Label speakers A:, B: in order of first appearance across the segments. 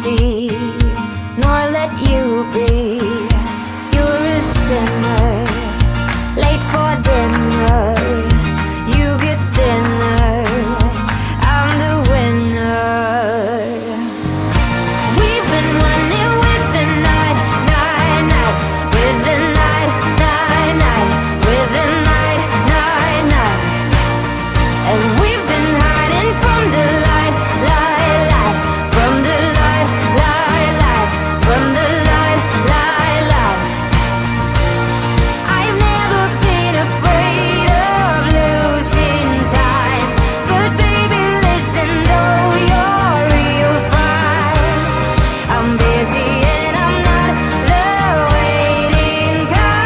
A: see, nor let you be. You're a sinner, late for dinner. You get thinner, I'm the winner. We've been running with the night, night, night, with the night, night, night, with the night, night, night. And we've been hiding from the light, light, light, from the light, light, light, from the light, light, light. I've never been afraid of losing time, but baby listen, though you're real fine. I'm busy and I'm not the waiting kind.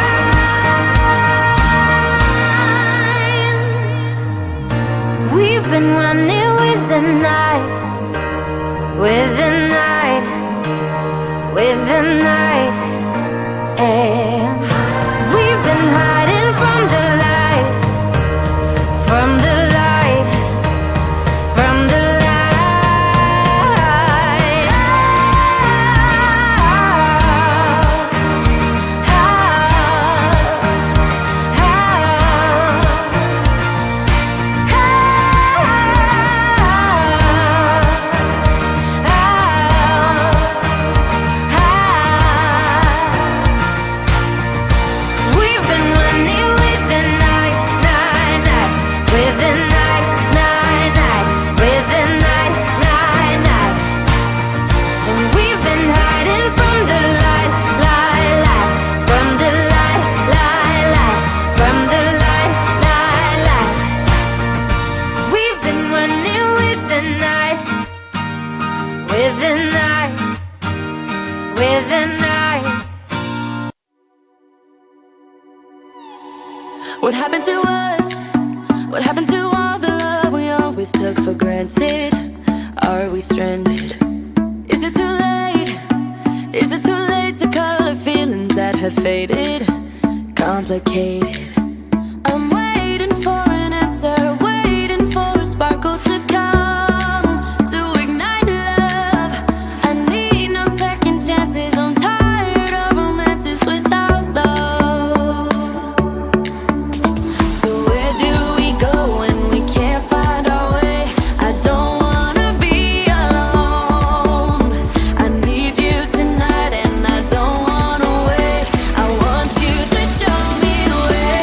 A: We've been running with the night, with the night, with the night. And we've been hiding from the light, from the light, from the light. We've been running with the night, night, night, with the night, night, night, with the night, night, night. And we've been hiding from the light, light, light, from the light, light, light, from the light, light, light. We've been running with the night, with the night, with the night.
B: What happened to us? What happened to all the love we always took for granted? Are we stranded? Is it too late? Is it too late to color feelings that have faded? Complicated. I'm waiting for an answer, waiting for a sparkle to come to ignite love. I need no second chances. I'm tired of romances without love. So where do we go when we can't find our way? I don't wanna be alone. I need you tonight and I don't wanna wait. I want you to show me the way.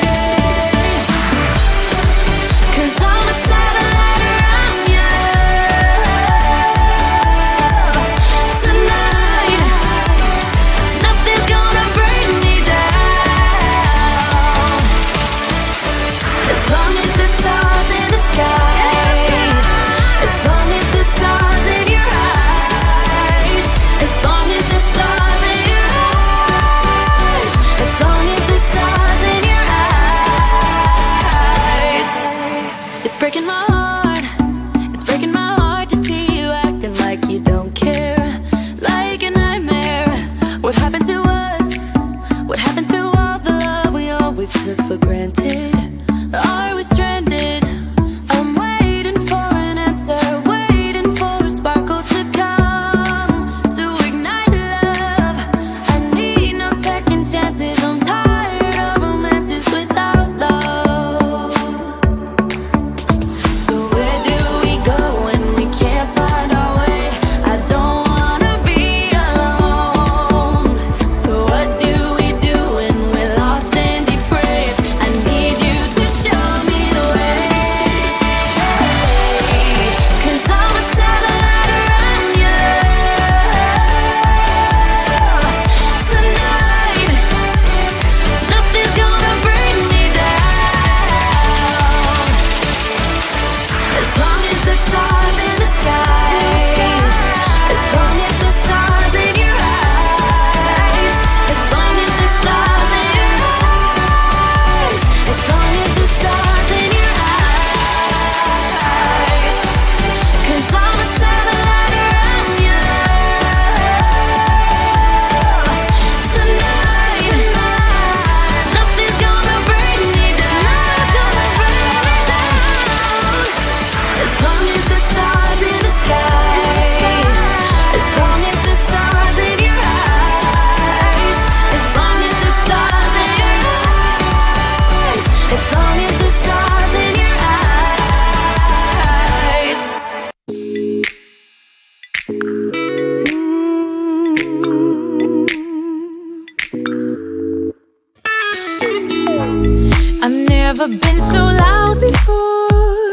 B: never been so loud before.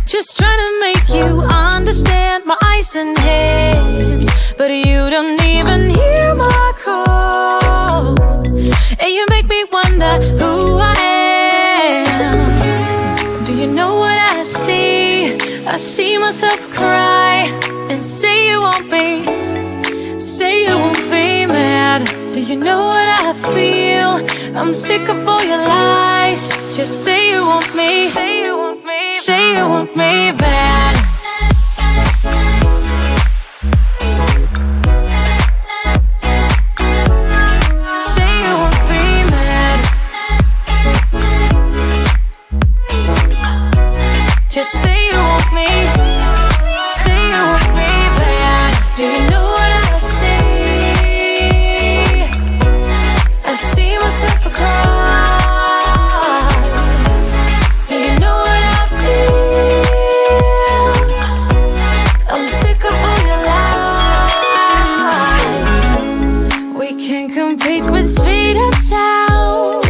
B: Just trying to make you understand my eyes and hands, but you don't even hear my call. And you make me wonder who I am. Do you know what I see? I see myself cry and say you won't be mad. Do you know what I feel? I'm sick of all your lies. Just say you want me. Say you want me. Say you want me bad. Say you want me mad. Just say you want me. Say you want me bad. Do you know what I see? I see myself cry. Do you know what I feel? I'm sick of all your lies. We can't compete with speed and sound,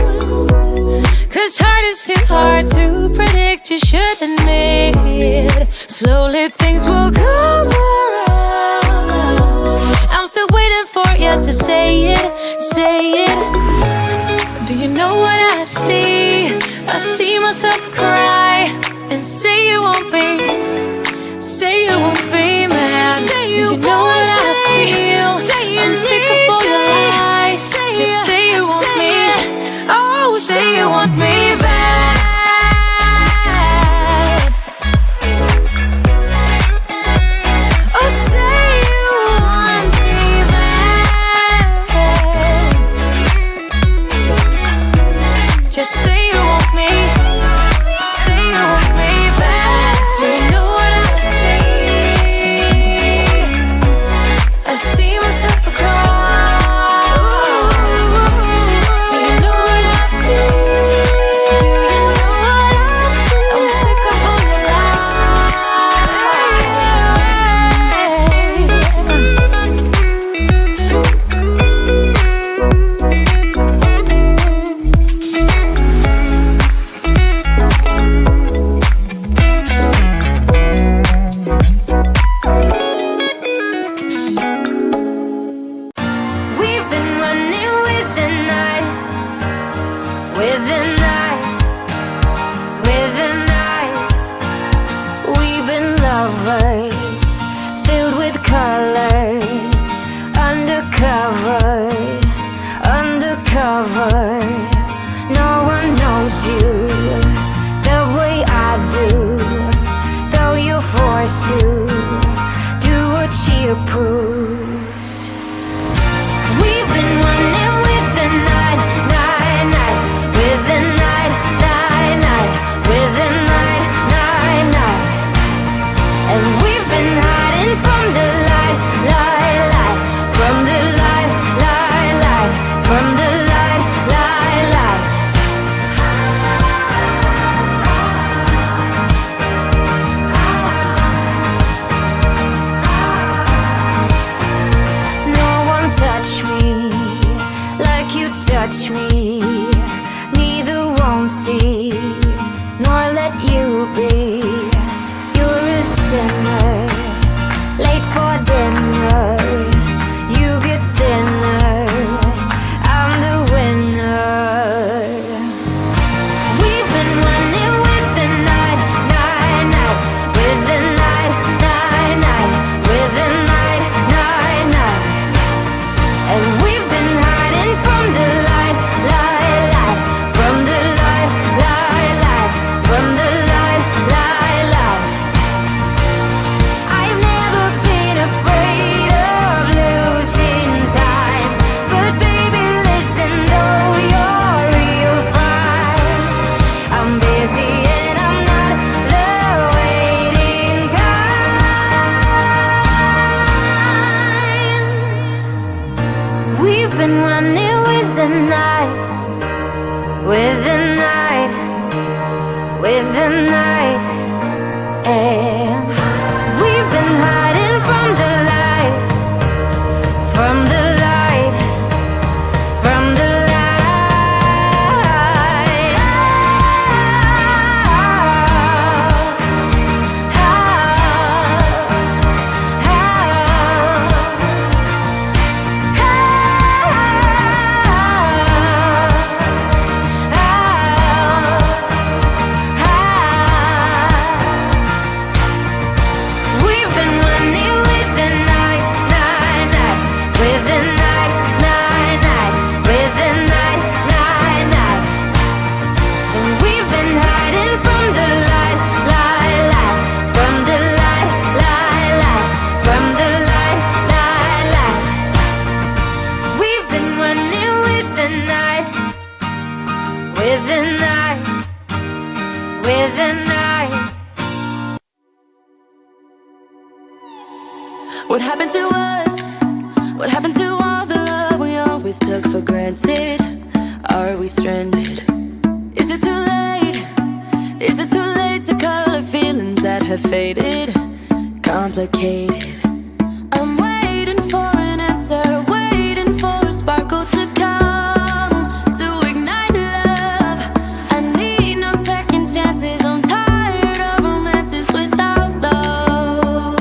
B: 'cause heart is too hard to predict. You should admit, slowly things will come around. I'm still waiting for you to say it, say it. Do you know what I see? I see myself cry and say you won't be mad. Say you know what I feel? I'm sick of all your lies. Just say you want me. Oh, say you want me back. Oh, say you want me back. Just say you want me. Say you want me back. Do you know what I see? I see myself cry. Do you know what I feel? Do you know what I feel? I'm sick of all your We've been running with the night, with the night, with the night. We've been lovers, filled with colors, undercover, undercover. No one knows you the way I do, though you're forced to do what she approves. We've been running with the night, night, night, with the night, night, night, with the night, night, night. And we've been hiding from the light, light, light, from the light, light, light, from the light, light, light. No one touched me like you touch me. Neither won't see nor let you be. You're a sinner, late for dinner. You get thinner, I'm the winner. We've been running with the night, night, night, with the night, night, night, with the night, night, night. And we've been hiding from the light, always took for granted? Are we stranded? Is it too late? Is it too late to color feelings that have faded? Complicated. I'm waiting for an answer, waiting for a sparkle to come to ignite love. I need no second chances. I'm tired of romances without love.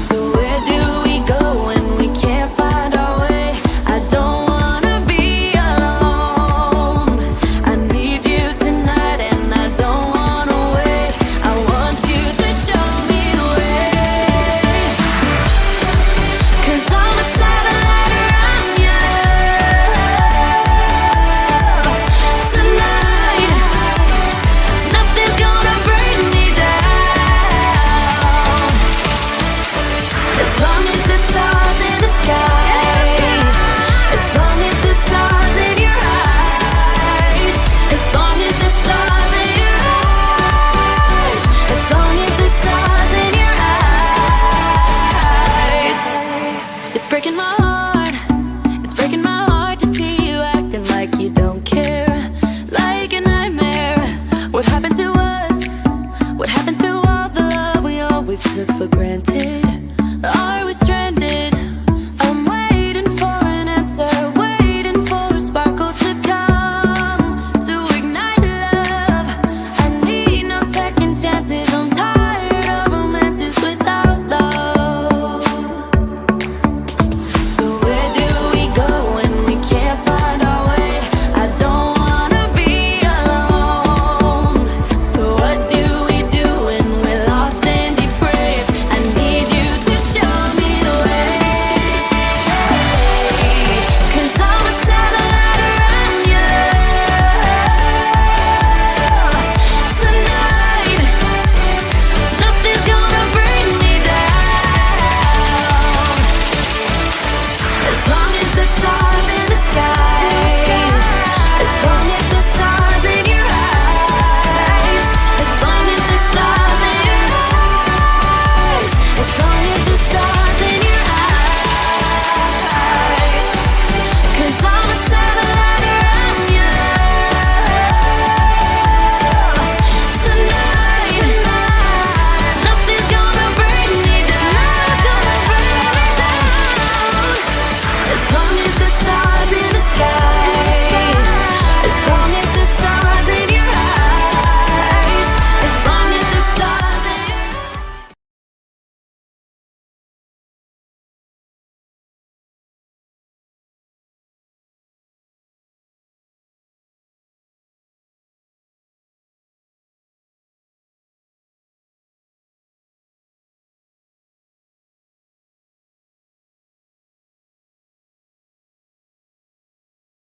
B: So where do we go when we can't find our way? I don't wanna be alone. I need you tonight and I don't wanna wait. I want you to show me the way. 'Cause I'm a satellite around you tonight. Nothing's gonna bring me down. As long as the stars in the sky, as long as the stars in your eyes, as long as the stars in your eyes, as long as the stars in your eyes. It's breaking my heart.